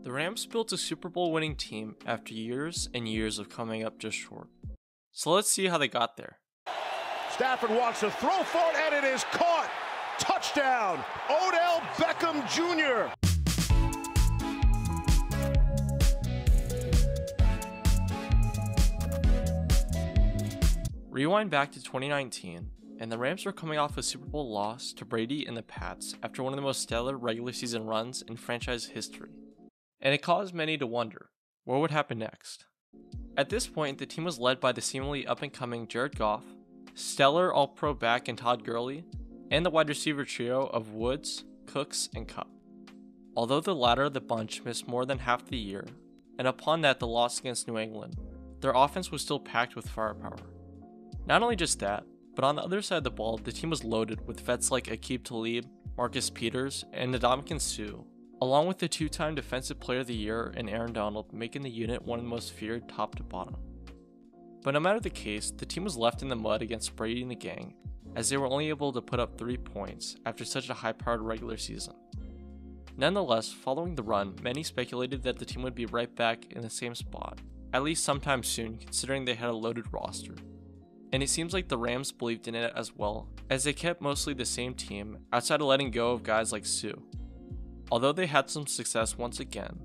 The Rams built a Super Bowl winning team after years and years of coming up just short. So let's see how they got there. Stafford wants to throw for it, and it is caught. Touchdown, Odell Beckham Jr. Rewind back to 2019, and the Rams were coming off a Super Bowl loss to Brady and the Pats after one of the most stellar regular season runs in franchise history. And it caused many to wonder, what would happen next? At this point, the team was led by the seemingly up-and-coming Jared Goff, stellar All-Pro back in Todd Gurley, and the wide receiver trio of Woods, Cooks, and Kupp. Although the latter of the bunch missed more than half the year, and upon that the loss against New England, their offense was still packed with firepower. Not only just that, but on the other side of the ball, the team was loaded with vets like Aqib Talib, Marcus Peters, and Ndamukong Suh, along with the two-time Defensive Player of the Year and Aaron Donald, making the unit one of the most feared top to bottom. But no matter the case, the team was left in the mud against Brady and the gang, as they were only able to put up 3 points after such a high-powered regular season. Nonetheless, following the run, many speculated that the team would be right back in the same spot, at least sometime soon, considering they had a loaded roster. And it seems like the Rams believed in it as well, as they kept mostly the same team outside of letting go of guys like Suh. Although they had some success once again,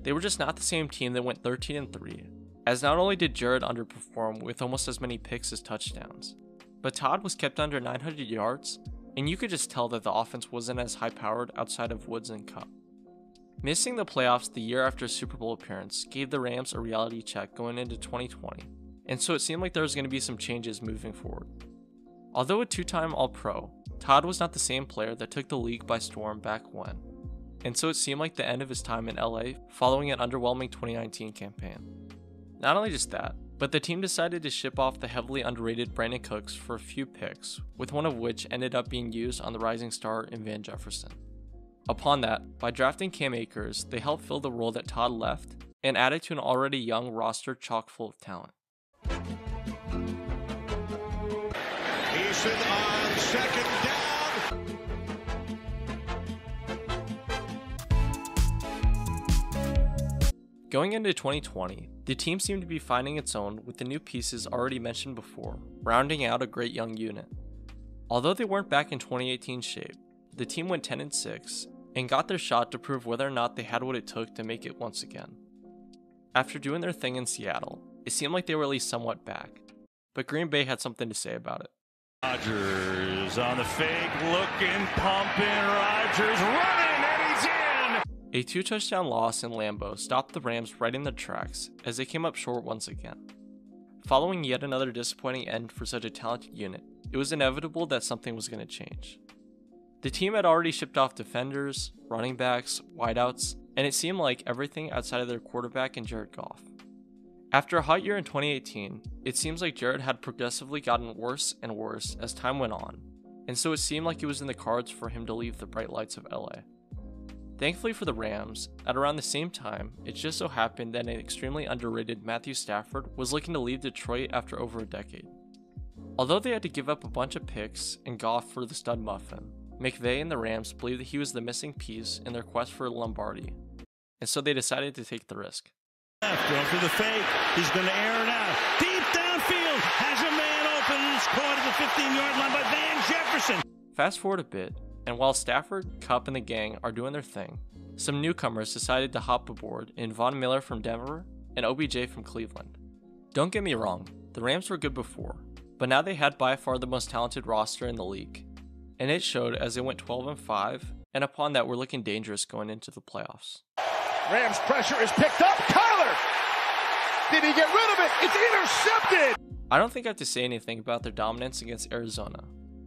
they were just not the same team that went 13-3, as not only did Jared underperform with almost as many picks as touchdowns, but Todd was kept under 900 yards, and you could just tell that the offense wasn't as high-powered outside of Woods and Kupp. Missing the playoffs the year after a Super Bowl appearance gave the Rams a reality check going into 2020, and so it seemed like there was going to be some changes moving forward. Although a two-time All-Pro, Todd was not the same player that took the league by storm back when, and so it seemed like the end of his time in LA following an underwhelming 2019 campaign. Not only just that, but the team decided to ship off the heavily underrated Brandon Cooks for a few picks, with one of which ended up being used on the rising star in Van Jefferson. Upon that, by drafting Cam Akers, they helped fill the role that Todd left and added to an already young roster chock full of talent. Eason on second down. Going into 2020, the team seemed to be finding its own with the new pieces already mentioned before, rounding out a great young unit. Although they weren't back in 2018 shape, the team went 10-6 and got their shot to prove whether or not they had what it took to make it once again. After doing their thing in Seattle, it seemed like they were at least somewhat back, but Green Bay had something to say about it. Rodgers on the fake, looking, pumping, Rodgers running, and he's in! A 2-touchdown loss in Lambeau stopped the Rams right in their tracks as they came up short once again. Following yet another disappointing end for such a talented unit, it was inevitable that something was going to change. The team had already shipped off defenders, running backs, wideouts, and it seemed like everything outside of their quarterback and Jared Goff. After a hot year in 2018, it seems like Jared had progressively gotten worse and worse as time went on, and so it seemed like it was in the cards for him to leave the bright lights of LA. Thankfully for the Rams, at around the same time, it just so happened that an extremely underrated Matthew Stafford was looking to leave Detroit after over a decade. Although they had to give up a bunch of picks and Goff for the stud muffin, McVay and the Rams believed that he was the missing piece in their quest for Lombardi, and so they decided to take the risk. Going for the fake, he's going to air it out. Deep downfield, has a man open, it's caught at the 15-yard line by Van Jefferson. Fast forward a bit, and while Stafford, Kupp, and the gang are doing their thing, some newcomers decided to hop aboard in Von Miller from Denver and OBJ from Cleveland. Don't get me wrong, the Rams were good before, but now they had by far the most talented roster in the league, and it showed as they went 12-5, and upon that were looking dangerous going into the playoffs. Rams pressure is picked up. Kyler! Did he get rid of it? It's intercepted! I don't think I have to say anything about their dominance against Arizona,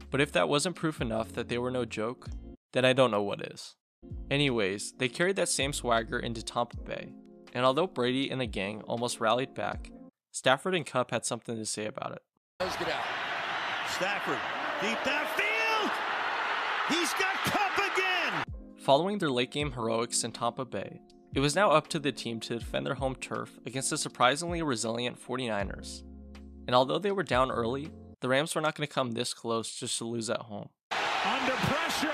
but if that wasn't proof enough that they were no joke, then I don't know what is. Anyways, they carried that same swagger into Tampa Bay, and although Brady and the gang almost rallied back, Stafford and Kupp had something to say about it. Let's get out. Stafford, deep downfield! He's got Kupp again! Following their late game heroics in Tampa Bay, it was now up to the team to defend their home turf against the surprisingly resilient 49ers. And although they were down early, the Rams were not going to come this close just to lose at home. Under pressure,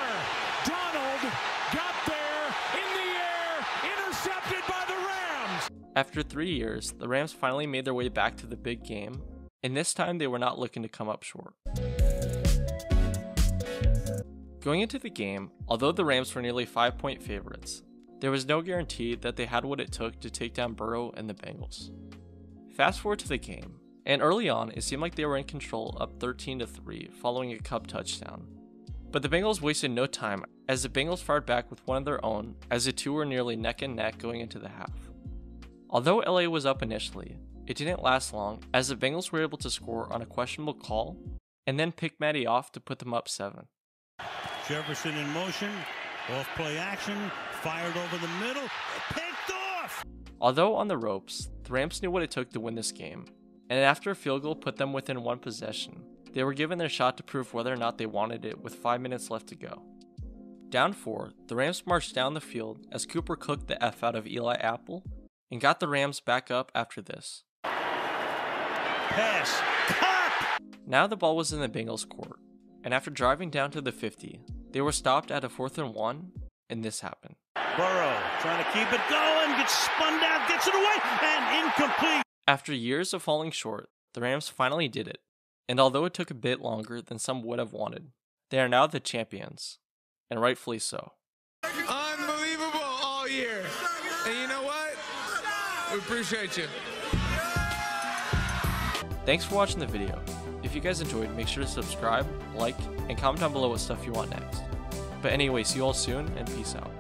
Donald got there, in the air, intercepted. Intercepted by the Rams! After 3 years, the Rams finally made their way back to the big game, and this time they were not looking to come up short. Going into the game, although the Rams were nearly 5-point favorites, there was no guarantee that they had what it took to take down Burrow and the Bengals. Fast forward to the game, and early on it seemed like they were in control, up 13-3 following a Cup touchdown. But the Bengals wasted no time as the Bengals fired back with one of their own as the two were nearly neck and neck going into the half. Although LA was up initially, it didn't last long as the Bengals were able to score on a questionable call and then pick Matty off to put them up 7. Jefferson in motion, off play action, fired over the middle, picked off! Although on the ropes, the Rams knew what it took to win this game, and after a field goal put them within one possession, they were given their shot to prove whether or not they wanted it with 5 minutes left to go. Down 4, the Rams marched down the field as Cooper cooked the F out of Eli Apple and got the Rams back up after this. Pass, pop! Now the ball was in the Bengals' court, and after driving down to the 50, they were stopped at a 4th and 1, and this happened. Burrow trying to keep it going, gets spun down, gets it away, and incomplete. After years of falling short, the Rams finally did it, and although it took a bit longer than some would have wanted, they are now the champions, and rightfully so. Unbelievable all year. And you know what? We appreciate you. Thanks for watching the video. If you guys enjoyed, make sure to subscribe, like, and comment down below what stuff you want next. But anyway, see you all soon, and peace out.